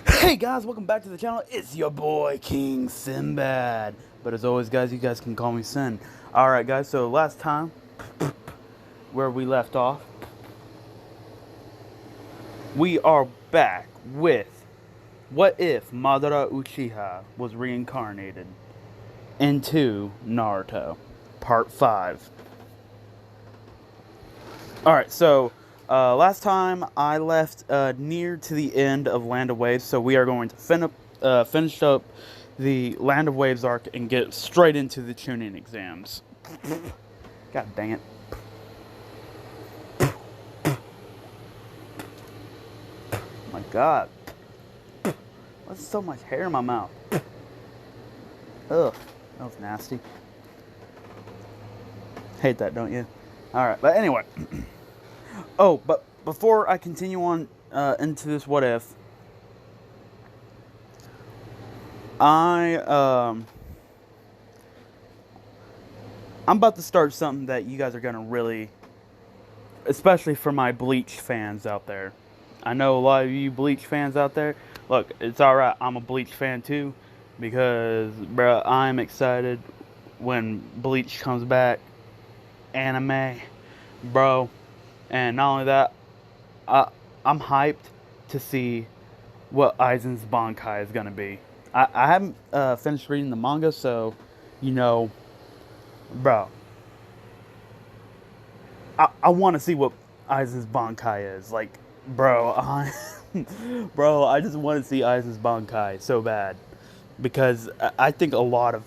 Hey guys, welcome back to the channel. It's your boy King Sinbad. But as always, guys, you guys can call me Sin. Alright, guys, so last time, where we left off, we are back with what if Madara Uchiha was reincarnated into Naruto, part 5. Alright, so last time I left near to the end of Land of Waves, so we are going to finish up the Land of Waves arc and get straight into the Chunin exams. God dang it. Oh my god. What's so much hair in my mouth? Ugh, that was nasty. Hate that, don't you? Alright, but anyway. Oh, but before I continue on into this what if, I'm about to start something that you guys are gonna really, especially for my Bleach fans out there. I know a lot of you Bleach fans out there. Look, it's alright, I'm a Bleach fan too, because, bruh, I'm excited when Bleach comes back, anime, bro. And not only that, I'm hyped to see what Aizen's Bankai is gonna be. I haven't finished reading the manga, so, you know, bro, I want to see what Aizen's Bankai is. Like, bro, bro, I just want to see Aizen's Bankai so bad. Because I think a lot of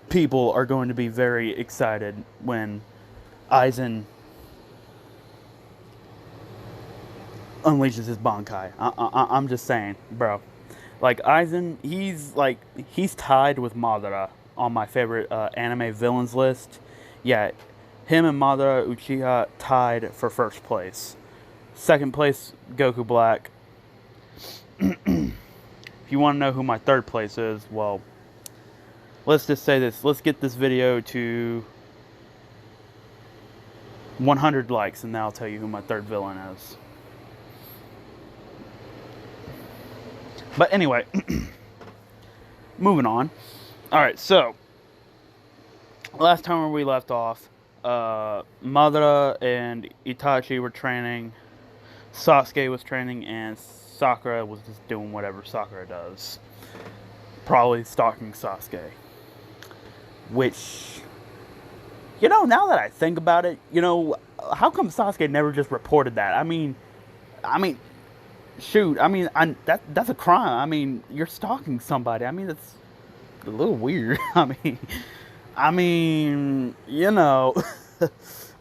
people are going to be very excited when Aizen unleashes his Bankai. I'm just saying, bro. Like, Aizen, he's tied with Madara on my favorite anime villains list. Yeah, him and Madara Uchiha tied for first place. Second place, Goku Black. If you want to know who my third place is, well, let's just say this. Let's get this video to 100 likes, and then I'll tell you who my third villain is. But anyway, moving on. Alright, so, last time where we left off, Madara and Itachi were training, Sasuke was training, and Sakura was just doing whatever Sakura does. Probably stalking Sasuke. Which, you know, now that I think about it, you know, how come Sasuke never just reported that? I mean, shoot, that's a crime. I mean, you're stalking somebody. I mean, it's a little weird. I mean, you know.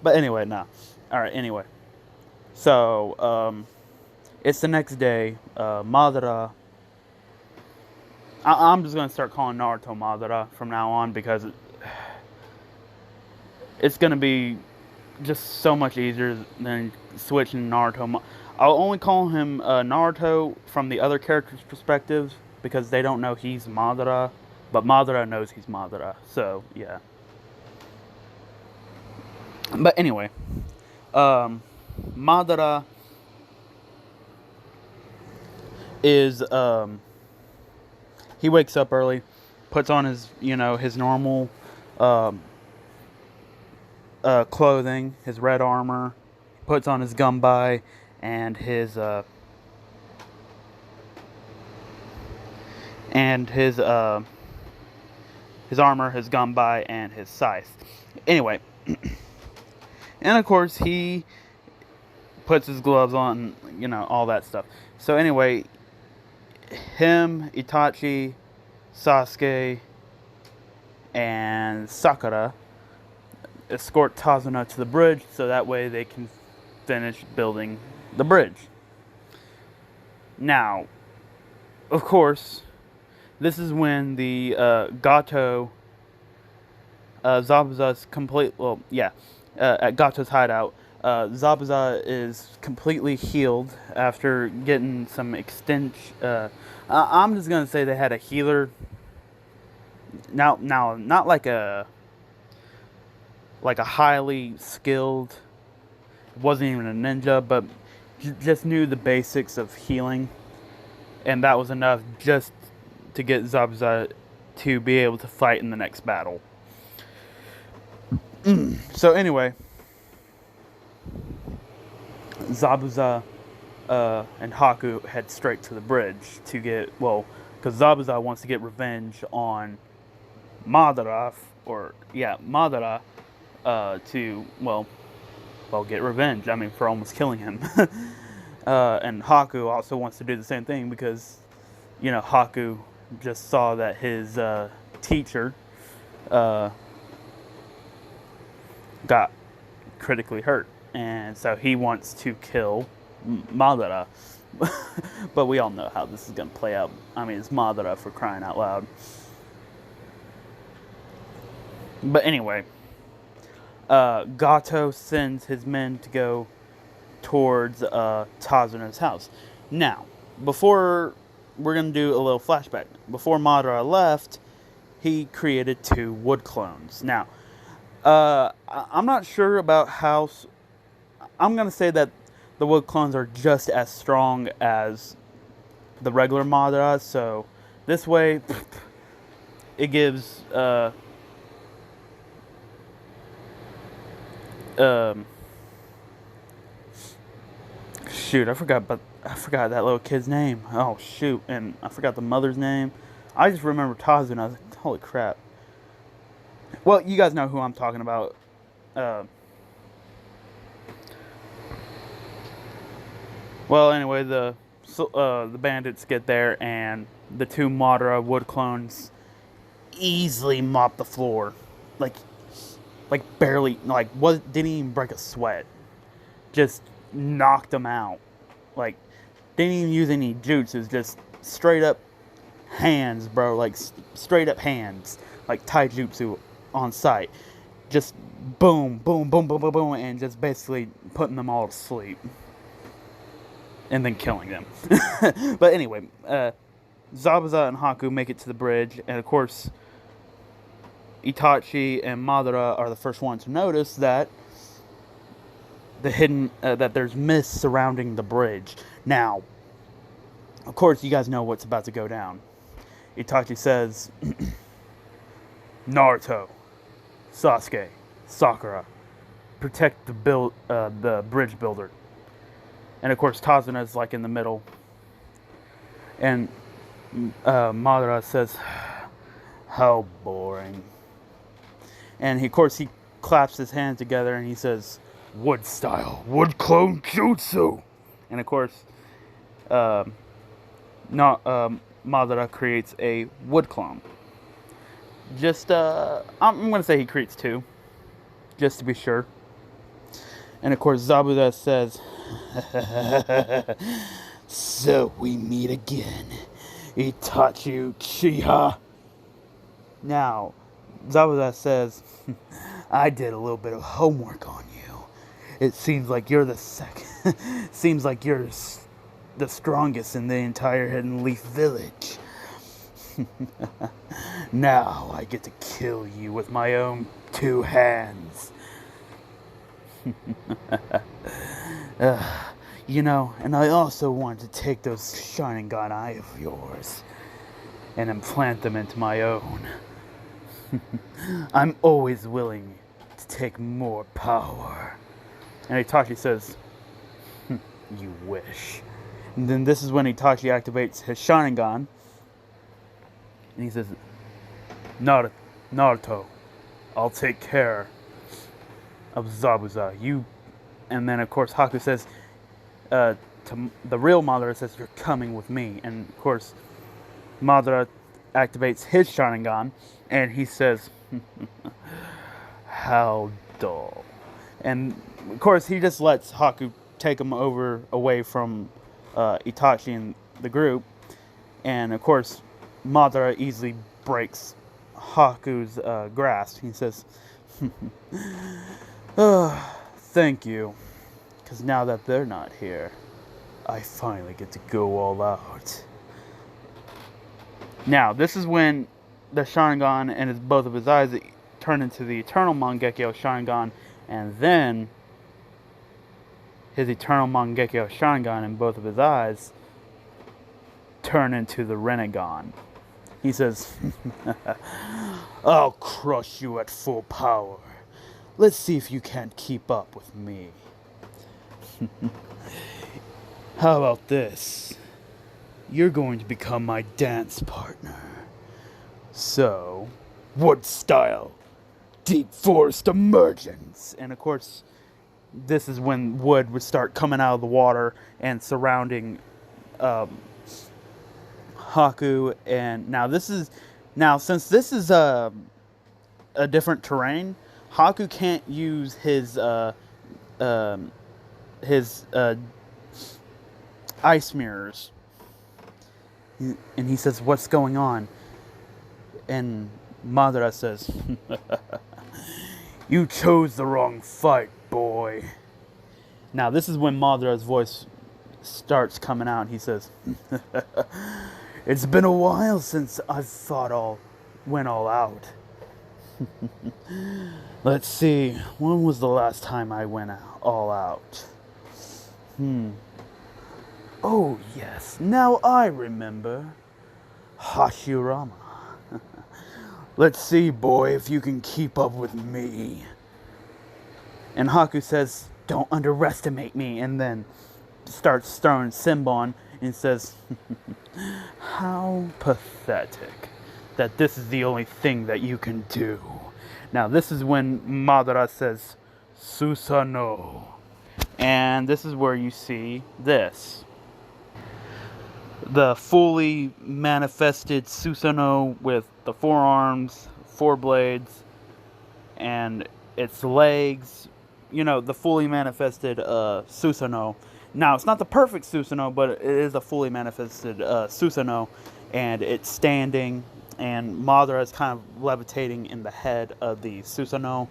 But anyway, no. Alright, anyway. So, it's the next day. Madara. I'm just going to start calling Naruto Madara from now on because it's going to be just so much easier than switching Naruto. I'll only call him Naruto from the other characters' perspective because they don't know he's Madara, but Madara knows he's Madara. So yeah. But anyway, Madara is he wakes up early, puts on his his normal clothing, his red armor, puts on his gumbai and his armor, his gumbai, and his scythe. Anyway, and of course he puts his gloves on, you know, all that stuff. So anyway, him, Itachi, Sasuke, and Sakura escort Tazuna to the bridge so that way they can finish building the bridge. Now, of course, this is when the Gato Zabuza's complete. Well, yeah, at Gato's hideout, Zabuza is completely healed after getting some extension. I'm just gonna say they had a healer. Now, not like a highly skilled. Wasn't even a ninja, but just knew the basics of healing. and that was enough just to get Zabuza to be able to fight in the next battle. So anyway, Zabuza and Haku head straight to the bridge to get, well, because Zabuza wants to get revenge on Madara, Madara, to, get revenge. I mean, for almost killing him. And Haku also wants to do the same thing because, Haku just saw that his teacher got critically hurt. And so he wants to kill Madara. But we all know how this is going to play out. I mean, it's Madara, for crying out loud. But anyway, Gato sends his men to go towards Tazuna's house. Now, before, we're going to do a little flashback. Before Madara left, he created 2 wood clones. Now, I'm not sure about how... I'm going to say that the wood clones are just as strong as the regular Madara, so this way, it gives... shoot, I forgot that little kid's name. Oh shoot, and I forgot the mother's name. I just remember Tazuna. I was like, holy crap. Well, you guys know who I'm talking about. Well, anyway, the bandits get there, and the 2 Madara wood clones easily mop the floor, like barely, didn't even break a sweat. Just knocked them out. Like, didn't even use any jutsus, just straight up hands, bro. Like, straight up hands. Like taijutsu on sight. Just boom, boom, boom, boom, boom, boom, and just basically putting them all to sleep. And then killing them. But anyway, Zabuza and Haku make it to the bridge, and of course, Itachi and Madara are the first ones to notice that that there's mist surrounding the bridge. Now, of course, you guys know what's about to go down. Itachi says, Naruto, Sasuke, Sakura, protect the bridge builder. And of course, Tazuna's like in the middle. And Madara says, how boring. And of course, he claps his hands together and he says, wood style, wood clone jutsu. And of course, Madara creates a wood clone. Just, I'm going to say he creates 2, just to be sure. And of course, Zabuza says, so we meet again, Itachi Uchiha. Now, Zabuza says, I did a little bit of homework on you. It seems like you're the strongest in the entire Hidden Leaf Village. Now I get to kill you with my own 2 hands. And I also want to take those Sharingan eye of yours and implant them into my own. I'm always willing to take more power. And Itachi says, you wish. And then this is when Itachi activates his Sharingan. And he says, Naruto, I'll take care of Zabuza. And then of course Haku says, to the real Madara says, you're coming with me. And of course, Madara activates his Sharingan. And he says, how dull. And of course, he just lets Haku take him away from Itachi and the group. And of course, Madara easily breaks Haku's grasp. He says, thank you. Because now that they're not here, I finally get to go all out. Now, this is when the Sharingan and both of his eyes turn into the Eternal Mangekyo Sharingan, and then his Eternal Mangekyo Sharingan in both of his eyes turn into the Renegon. He says, I'll crush you at full power. Let's see if you can't keep up with me. How about this? You're going to become my dance partner. So, what style? Deep forest emergence. And of course, this is when wood would start coming out of the water and surrounding Haku. And now since this is a different terrain, Haku can't use his ice mirrors. And he says, what's going on? And Madara says, you chose the wrong fight, boy. Now this is when Madara's voice starts coming out. He says, it's been a while since I've went all out. Let's see, when was the last time I went all out? Oh yes, now I remember. Hashirama. Let's see, boy, if you can keep up with me. And Haku says, don't underestimate me, and then starts throwing Simbon and says, how pathetic that this is the only thing that you can do. Now this is when Madara says, Susanoo. And this is where you see this. The fully manifested Susanoo with the forearms, 4 blades, and its legs. You know, the fully manifested Susanoo. Now, it's not the perfect Susanoo, but it is a fully manifested Susanoo. And it's standing, and Madara is kind of levitating in the head of the Susanoo.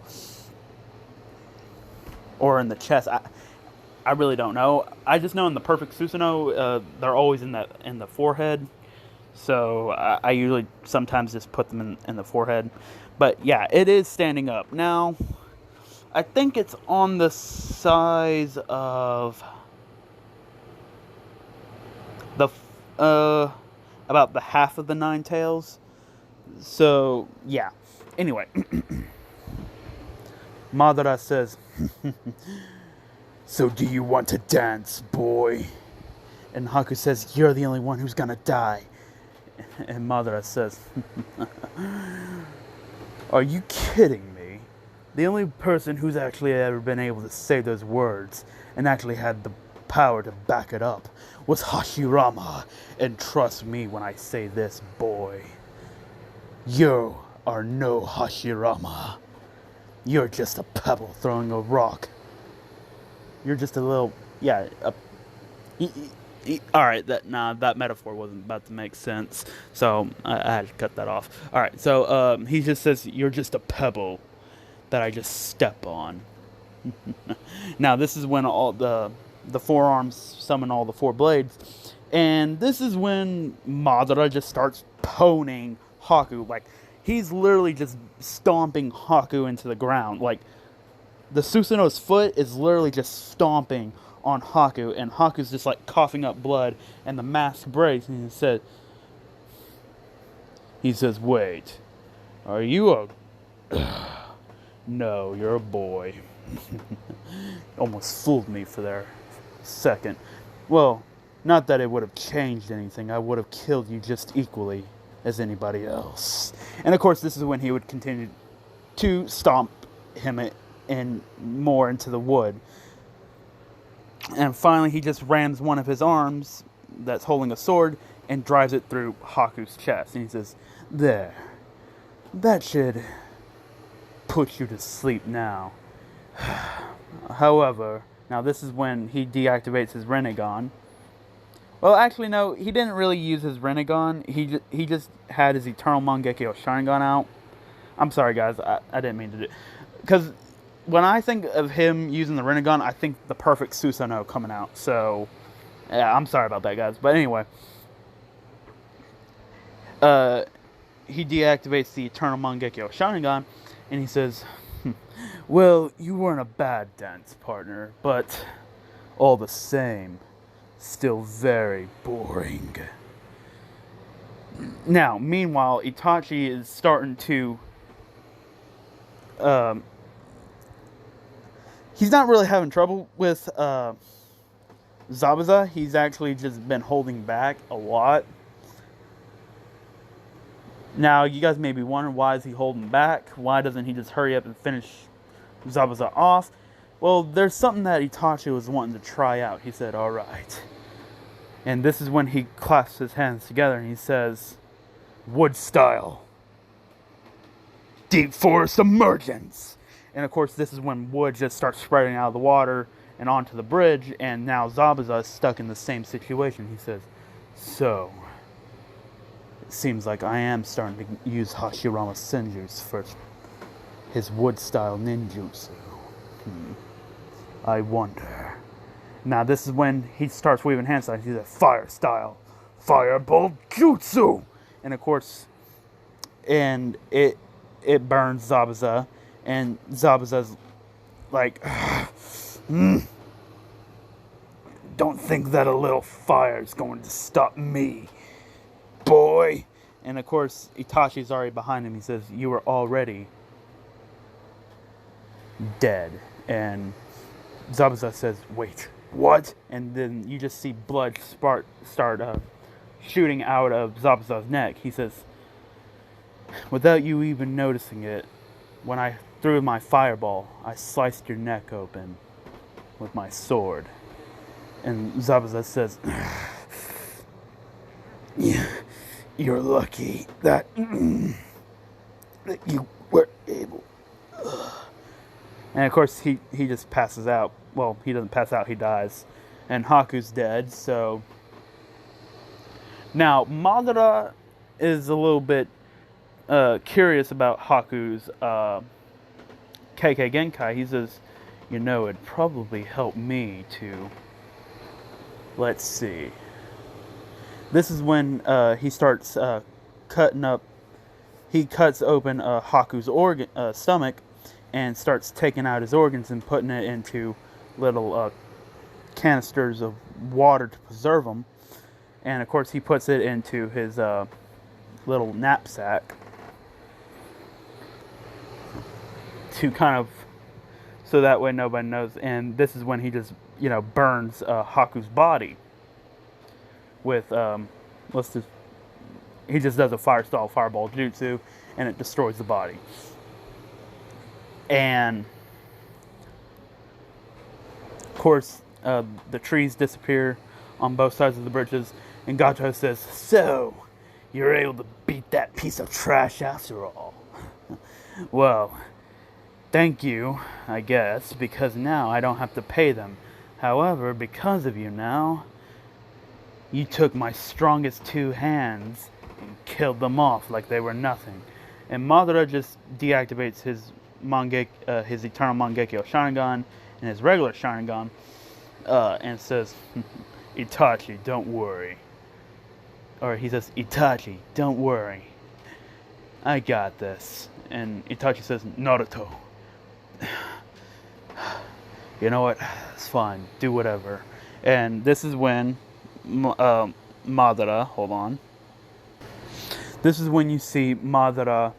Or in the chest. I really don't know. I just know in the perfect Susanoo, they're always in the forehead. So I usually sometimes just put them in the forehead. But yeah, it is standing up. Now, I think it's on the size of the about the half of the 9 tails. So yeah. Anyway, Madara says, so do you want to dance, boy? And Haku says, you're the only one who's gonna die. And Madara says, are you kidding me? The only person who's actually ever been able to say those words and actually had the power to back it up was Hashirama. And trust me when I say this, boy. You are no Hashirama. You're just a pebble throwing a rock. You're just a little, yeah. All right, that metaphor wasn't about to make sense, so I had to cut that off. All right, so he just says, you're just a pebble that I just step on. Now, this is when all the forearms summon all the 4 blades, and this is when Madara just starts poning Haku. Like, he's literally just stomping Haku into the ground. Like, the Susanoo's foot is literally just stomping on Haku, and Haku's just like coughing up blood, and the mask breaks, and he says, wait, are you a... No, you're a boy. Almost fooled me for a second. Well, not that it would have changed anything. I would have killed you just equally as anybody else. And of course, this is when he would continue to stomp him in more into the wood. And finally, he just rams one of his arms that's holding a sword and drives it through Haku's chest. And he says, there, that should put you to sleep now. However, now this is when he deactivates his Renegon. Well, actually, no, he didn't really use his Renegon. He just had his Eternal Mangekyo Sharingan out. I'm sorry, guys. I didn't mean to do... Because when I think of him using the Renegon, I think the perfect Susanoo coming out. So, yeah, I'm sorry about that, guys. But anyway, he deactivates the Eternal Mangekyo Sharingan, and he says, well, you weren't a bad dance partner, but all the same, still very boring. Now, meanwhile, Itachi is starting to... he's not really having trouble with Zabuza. He's actually just been holding back a lot. Now, you guys may be wondering, why is he holding back? Why doesn't he just hurry up and finish Zabuza off? Well, there's something that Itachi was wanting to try out. He said, alright. And this is when he clasps his hands together and he says, wood style. Deep forest emergence. And of course, this is when wood just starts spreading out of the water and onto the bridge. And now Zabuza is stuck in the same situation. He says, so... it seems like I am starting to use Hashirama Senju's for his wood-style ninjutsu. I wonder. Now this is when he starts weaving hand styles. He's a fire-style, firebolt jutsu, and of course, and it burns Zabuza, and Zabuza's like, don't think that a little fire is going to stop me, boy. And of course, Itachi's already behind him. He says, you are already dead. And Zabuza says, wait, what? And then you just see blood start shooting out of Zabuza's neck. He says, without you even noticing it, when I threw my fireball, I sliced your neck open with my sword. And Zabuza says, yeah. You're lucky that you were able. And of course, he just passes out. Well, he doesn't pass out, he dies. And Haku's dead, so... Now, Madara is a little bit curious about Haku's KK Genkai. He says, you know, it'd probably help me to... Let's see... This is when he starts cutting up. He cuts open Haku's stomach and starts taking out his organs and putting it into little canisters of water to preserve them. And of course, he puts it into his little knapsack to kind of, so that way nobody knows. And this is when he just, burns Haku's body. With he just does a fireball jutsu, and it destroys the body. And of course, the trees disappear on both sides of the bridges, and Gato says, "So, you're able to beat that piece of trash after all." Well, thank you, I guess, because now I don't have to pay them. However, because of you now, you took my strongest two hands and killed them off like they were nothing. And Madara just deactivates his eternal Mangekyo Sharingan and his regular Sharingan, and says, Itachi, don't worry. Or he says, Itachi, don't worry. I got this. And Itachi says, Naruto. You know what? It's fine. Do whatever. And this is when Madara, hold on. This is when you see Madara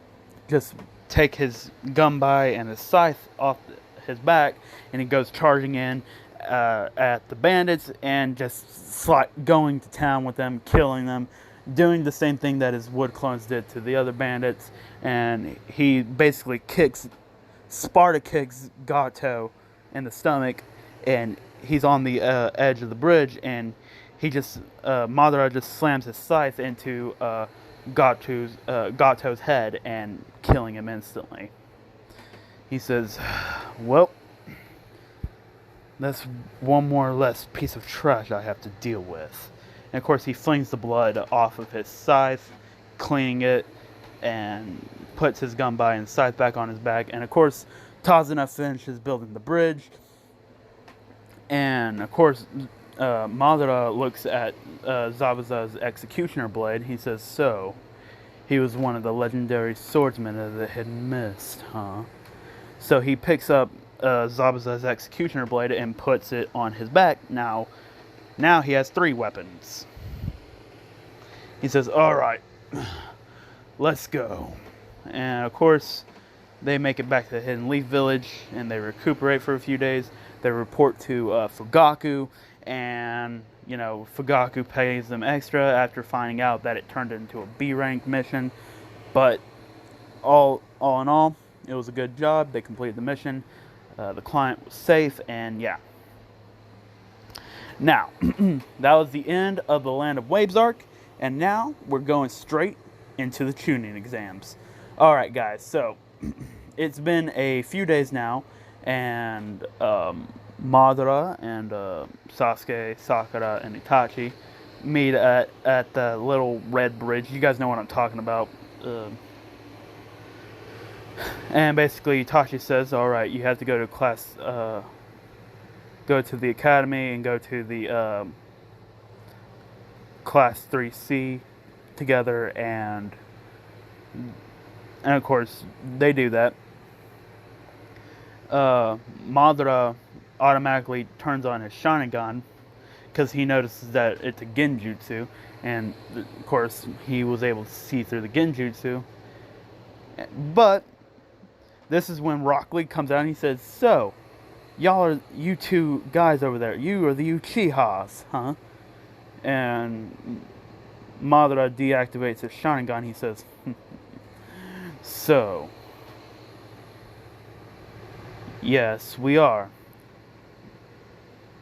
just take his gunbai and his scythe off his back, and he goes charging in at the bandits and just going to town with them, killing them, doing the same thing that his wood clones did to the other bandits. And he basically Sparta kicks Gato in the stomach, and he's on the edge of the bridge, and Madara just slams his scythe into Gato's head and killing him instantly. He says, well, that's one more less piece of trash I have to deal with. And of course he flings the blood off of his scythe, cleaning it, and puts his gunbai and scythe back on his back. And of course Tazuna finishes building the bridge. And of course Madara looks at Zabuza's executioner blade. He says, so, he was one of the legendary swordsmen of the Hidden Mist, huh? So he picks up Zabuza's executioner blade and puts it on his back. Now he has 3 weapons. He says, alright, let's go. And of course, they make it back to the Hidden Leaf Village, and they recuperate for a few days. They report to Fugaku, and Fugaku pays them extra after finding out that it turned into a B rank mission. But all in all, it was a good job. They completed the mission. The client was safe, and yeah. Now, that was the end of the Land of Waves arc, and now we're going straight into the Chunin exams. Alright guys, so it's been a few days now, and Madara and Sasuke, Sakura, and Itachi meet at the little red bridge. You guys know what I'm talking about. And basically Itachi says, alright, you have to go to class, go to the academy and go to the class 3C together, and of course they do that. Madara automatically turns on his Sharingan because he notices that it's a genjutsu, and of course he was able to see through the genjutsu. But this is when Rock Lee comes out and he says, so, you two guys over there, you are the Uchihas, huh? And Madara deactivates his Sharingan. He says, so, yes, we are.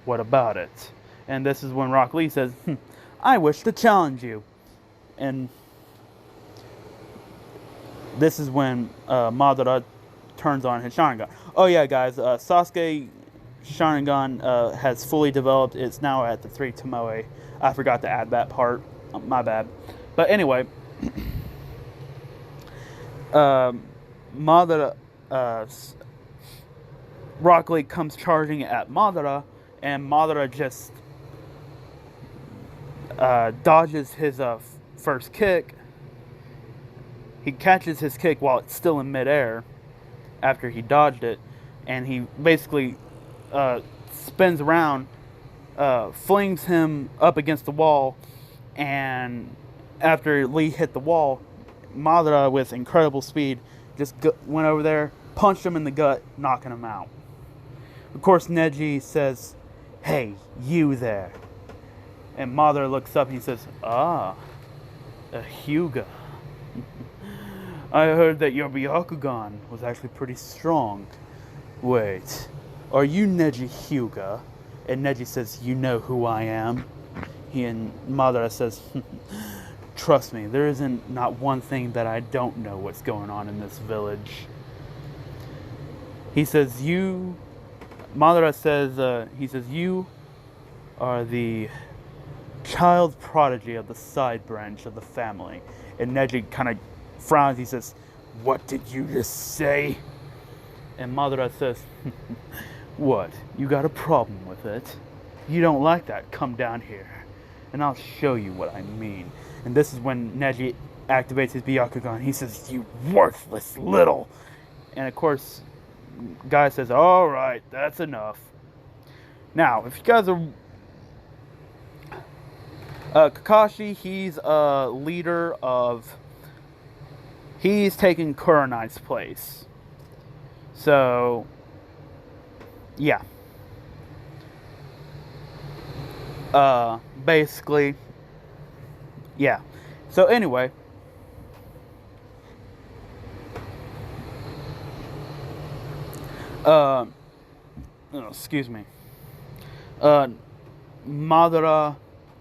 What about it? And this is when Rock Lee says, I wish to challenge you. And this is when Madara turns on his Sharingan. Oh yeah, guys, Sasuke Sharingan has fully developed. It's now at the 3 Tomoe. I forgot to add that part. My bad. But anyway, Madara, Rock Lee comes charging at Madara, and Madara just dodges his first kick. He catches his kick while it's still in midair after he dodged it, and he basically spins around, flings him up against the wall, and after Lee hit the wall, Madara, with incredible speed, just went over there, punched him in the gut, knocking him out. Of course, Neji says, hey, you there. And Madara looks up and he says, ah, a Hyuga. I heard that your Byakugan was actually pretty strong. Wait, are you Neji Hyuga? And Neji says, you know who I am. And Madara says, trust me, there isn't not one thing that I don't know what's going on in this village. He says, Madara says, he says, you are the child prodigy of the side branch of the family. And Neji kind of frowns. He says, what did you just say? And Madara says, what? You got a problem with it? You don't like that? Come down here, and I'll show you what I mean. And this is when Neji activates his Byakugan. He says, you worthless little. And of course, Guy says, alright, that's enough. Now, if you guys are... Kakashi, he's a leader of... He's taking Kurenai's place. So, yeah. Basically, yeah. So anyway, excuse me. Madara,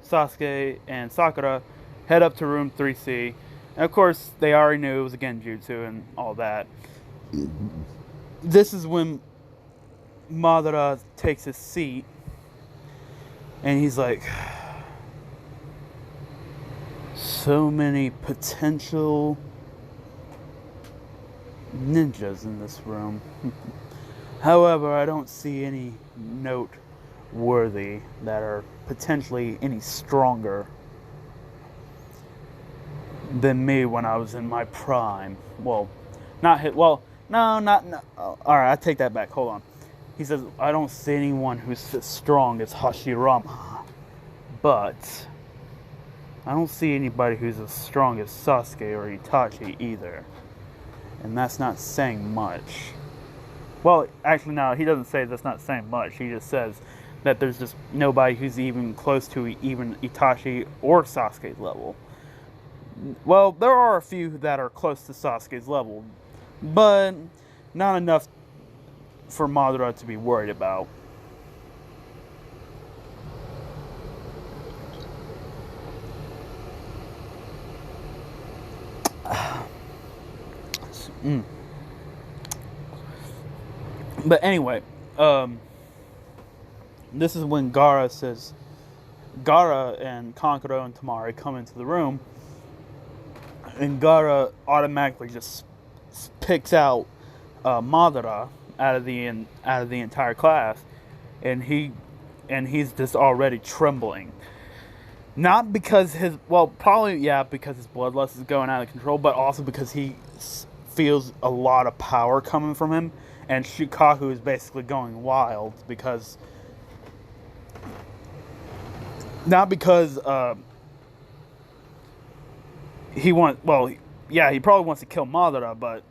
Sasuke, and Sakura head up to room 3C. And of course, they already knew it was a genjutsu and all that. This is when Madara takes his seat, and he's like, so many potential ninjas in this room. However, I don't see any noteworthy that are potentially any stronger than me when I was in my prime. Well, not hit. Well, no, not. No. Oh, all right, I take that back. Hold on. He says, I don't see anyone who's as strong as Hashirama, but I don't see anybody who's as strong as Sasuke or Itachi either. And that's not saying much. Well, actually, no, he doesn't say that's not saying much. He just says that there's just nobody who's even close to even Itachi or Sasuke's level. Well, there are a few that are close to Sasuke's level, but not enough for Madara to be worried about. But anyway, this is when Gaara and Kankuro and Tamari come into the room, and Gaara automatically just picks out Madara out of the entire class, and he's just already trembling. Not because because his bloodlust is going out of control, but also because he feels a lot of power coming from him, and Shukaku is basically going wild because not because he probably wants to kill Madara, but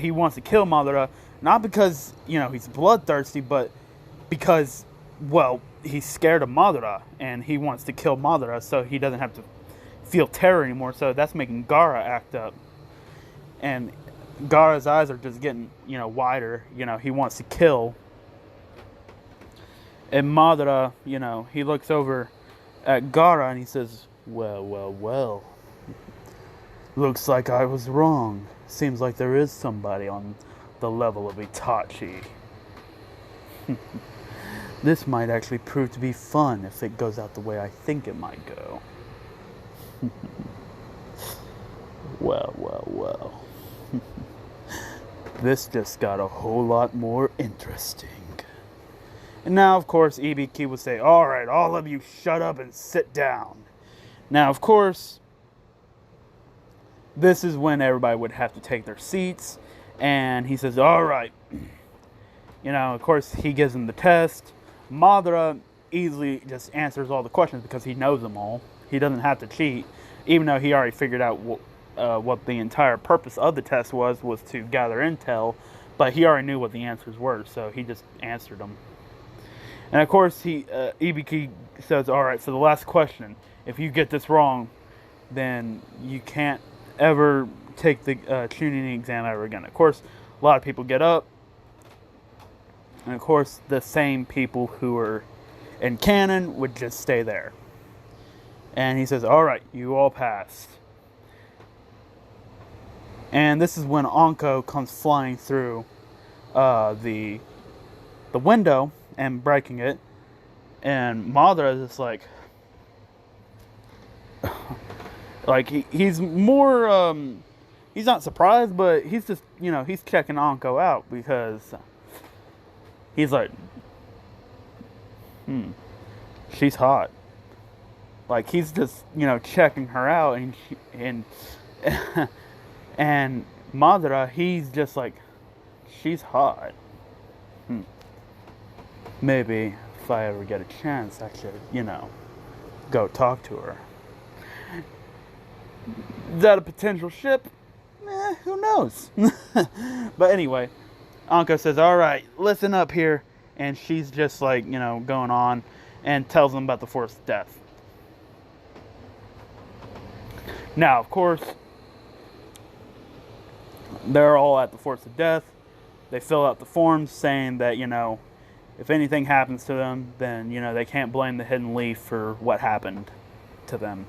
he wants to kill Madara not because he's bloodthirsty, but because he's scared of Madara and he wants to kill Madara so he doesn't have to feel terror anymore. So that's making Gaara act up, and Gaara's eyes are just getting wider. He wants to kill. And Madara, he looks over at Gaara and he says, well. Looks like I was wrong. Seems like there is somebody on the level of Itachi. This might actually prove to be fun if it goes out the way I think it might go. Well. This just got a whole lot more interesting. And now, of course, Ibiki would say, all right, all of you shut up and sit down. Now, of course, this is when everybody would have to take their seats. And he says, all right. Of course, he gives them the test. Madara easily just answers all the questions because he knows them all. He doesn't have to cheat, even though he already figured out what the entire purpose of the test was to gather intel. But he already knew what the answers were, so he just answered them. And of course, Ibiki says, all right, so the last question, if you get this wrong, then you can't ever take the Chunin exam ever again. Of course, a lot of people get up. And of course, the same people who are in canon would just stay there. And he says, all right, you all passed. And this is when Anko comes flying through the window and breaking it, and Madara is just he's more he's not surprised, but he's just he's checking Anko out because he's like, she's hot. Like he's just checking her out, and and Madara, he's just like, she's hot. Maybe if I ever get a chance, I should, go talk to her. Is that a potential ship? Who knows? But anyway, Anko says, all right, listen up here. And she's just going on and tells them about the force of death. Now, of course, they're all at the force of death. They fill out the forms saying that, if anything happens to them, then, they can't blame the Hidden Leaf for what happened to them.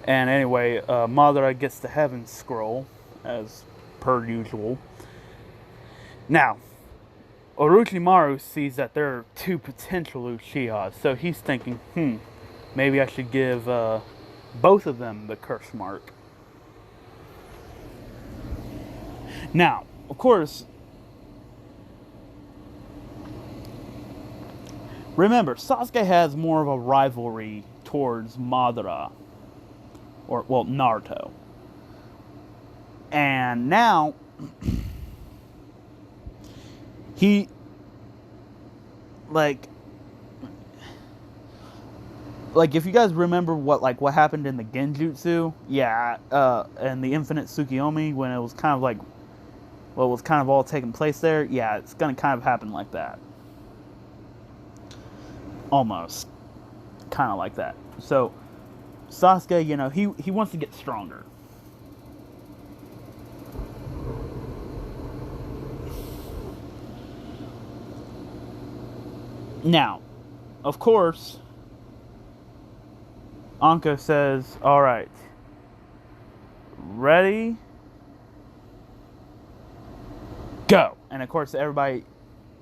And anyway, Madara gets the Heaven Scroll, as per usual. Now, Orochimaru sees that there are two potential Uchihas, so he's thinking, maybe I should give both of them the curse mark. Now, of course, remember, Sasuke has more of a rivalry towards Madara, or, Naruto. And now, like, if you guys remember what happened in the Genjutsu, yeah, and the Infinite Tsukiyomi, when it was kind of like, well, it was kind of all taking place there, yeah, it's gonna kind of happen like that. Almost. Kind of like that. So, Sasuke, you know, he wants to get stronger. Now, of course, Anka says, alright, ready, go. And of course, everybody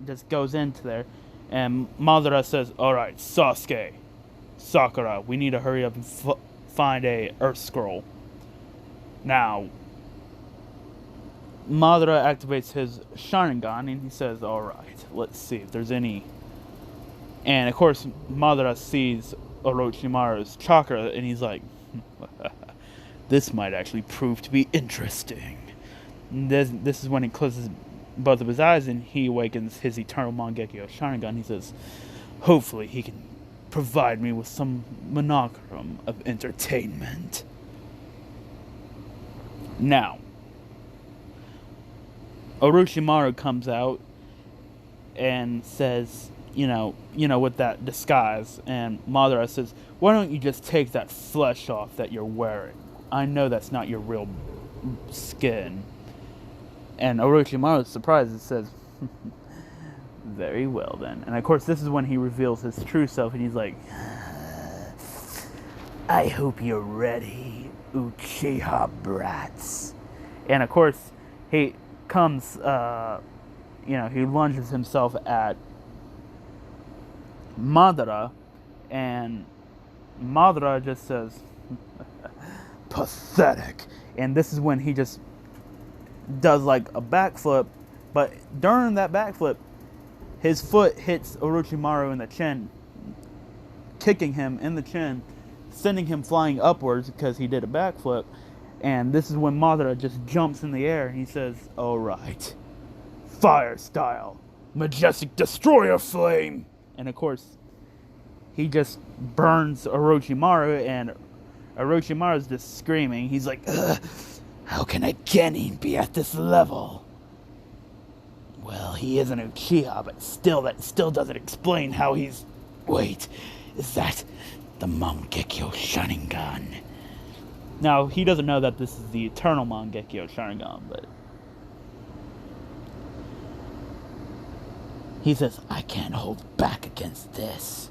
just goes into there. And Madara says, alright, Sasuke, Sakura, we need to hurry up and find a Earth Scroll. Now, Madara activates his Sharingan and he says, alright, let's see if there's any. And of course, Madara sees Orochimaru's chakra and he's like, this might actually prove to be interesting. This is when he closes both of his eyes and he awakens his eternal Mangekyo Sharingan. He says, hopefully he can provide me with some monochrome of entertainment. Now, Orochimaru comes out and says, you know, with that disguise, and Madara says, why don't you just take that flesh off that you're wearing? I know that's not your real skin. And Orochimaru is surprised and says, very well then. And of course, this is when he reveals his true self, and he's like, I hope you're ready, Uchiha brats. And of course, he comes, he lunges himself at Madara, and Madara just says, pathetic. And this is when he just does like a backflip, but during that backflip, his foot hits Orochimaru in the chin, kicking him in the chin, sending him flying upwards because he did a backflip. And this is when Madara just jumps in the air and he says, alright, fire style, majestic destroyer flame. And of course, he just burns Orochimaru, and Orochimaru's just screaming. He's like, ugh, how can a genin be at this level? Well, he is an Uchiha, but that still doesn't explain how he's... Wait, is that the Mangekyo Sharingan? Now, he doesn't know that this is the eternal Mangekyo Sharingan, but... He says, I can't hold back against this.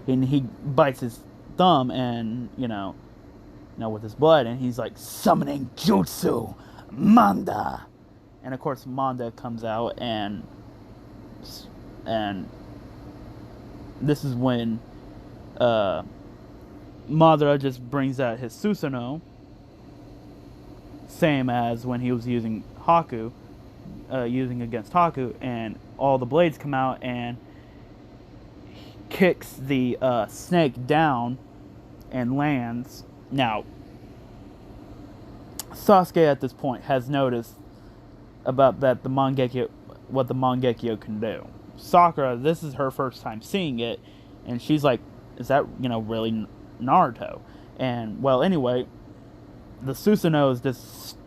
And he bites his thumb and, with his blood, and he's like, summoning Jutsu, Manda. And of course, Manda comes out, and this is when Madara just brings out his Susanoo, same as when he was using Haku, against Haku, and all the blades come out and kicks the snake down and lands. Now, Sasuke at this point has noticed about that what the Mangekyo can do. Sakura, this is her first time seeing it, and she's like, is that, really Naruto? And, well, anyway, the Susanoo is just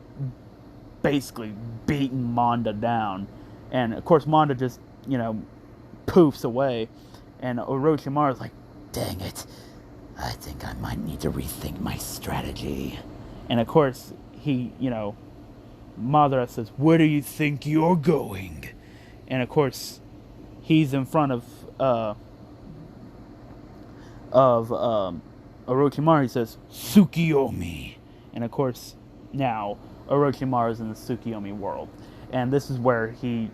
basically beating Manda down. And, of course, Manda just, poofs away. And Orochimaru's like, dang it, I think I might need to rethink my strategy. And, of course, he, Madara says, where do you think you're going? And, of course, he's in front of Orochimaru. He says, Tsukiyomi. And, of course, now Orochimaru's in the Tsukiyomi world. And this is where he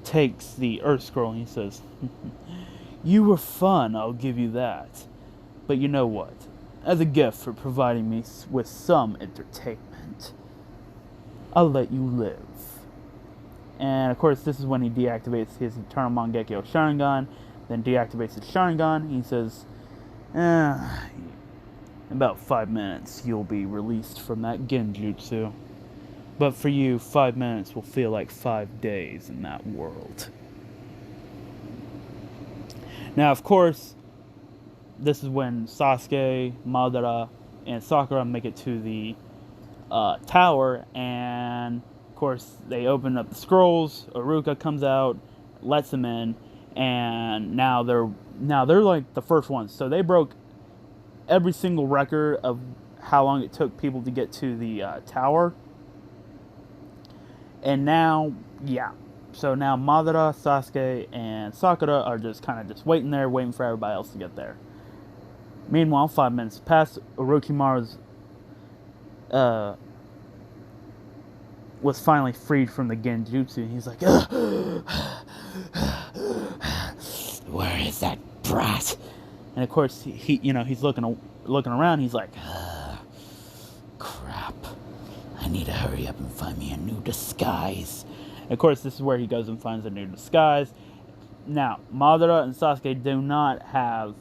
takes the Earth Scroll and he says, you were fun, I'll give you that. But you know what? As a gift for providing me with some entertainment, I'll let you live. And of course, this is when he deactivates his Eternal Mangekyo Sharingan, then deactivates his Sharingan. He says, in about 5 minutes, you'll be released from that Genjutsu. But for you, 5 minutes will feel like 5 days in that world. Now, of course, this is when Sasuke, Madara, and Sakura make it to the tower, and of course they open up the scrolls. Iruka comes out, lets them in, and now they're like the first ones. So they broke every single record of how long it took people to get to the tower. And now, yeah. So now Madara, Sasuke, and Sakura are just kind of just waiting there, waiting for everybody else to get there. Meanwhile, 5 minutes past, Orochimaru's was finally freed from the Genjutsu, and he's like, where is that brat? And of course, he's looking around. He's like, crap. I need to hurry up and find me a new disguise. And of course, this is where he goes and finds a new disguise. Now, Madara and Sasuke do not have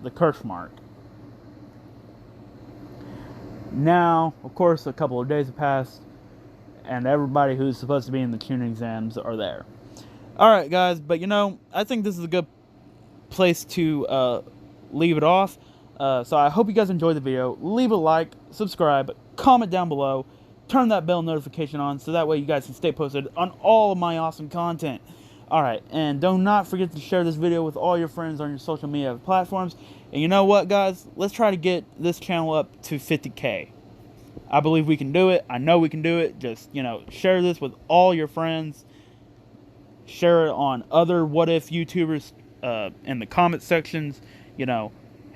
the curse mark. Now, of course, a couple of days have passed, and everybody who's supposed to be in the Chunin exams are there. Alright, guys, but I think this is a good place to leave it off. So I hope you guys enjoyed the video. Leave a like, subscribe, comment down below, turn that bell notification on so that way you guys can stay posted on all of my awesome content. Alright, and do not forget to share this video with all your friends on your social media platforms. And you know what, guys? Let's try to get this channel up to 50K. I believe we can do it. I know we can do it. Just, share this with all your friends. Share it on other what if YouTubers in the comment sections.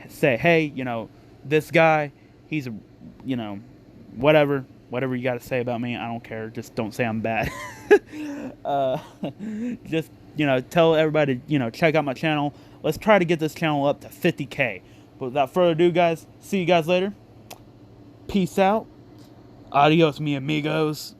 Say, hey, this guy, he's a, whatever you got to say about me, I don't care. Just don't say I'm bad. Just, tell everybody, check out my channel. Let's try to get this channel up to 50K. But without further ado, guys, see you guys later. Peace out. Adios, mi amigos.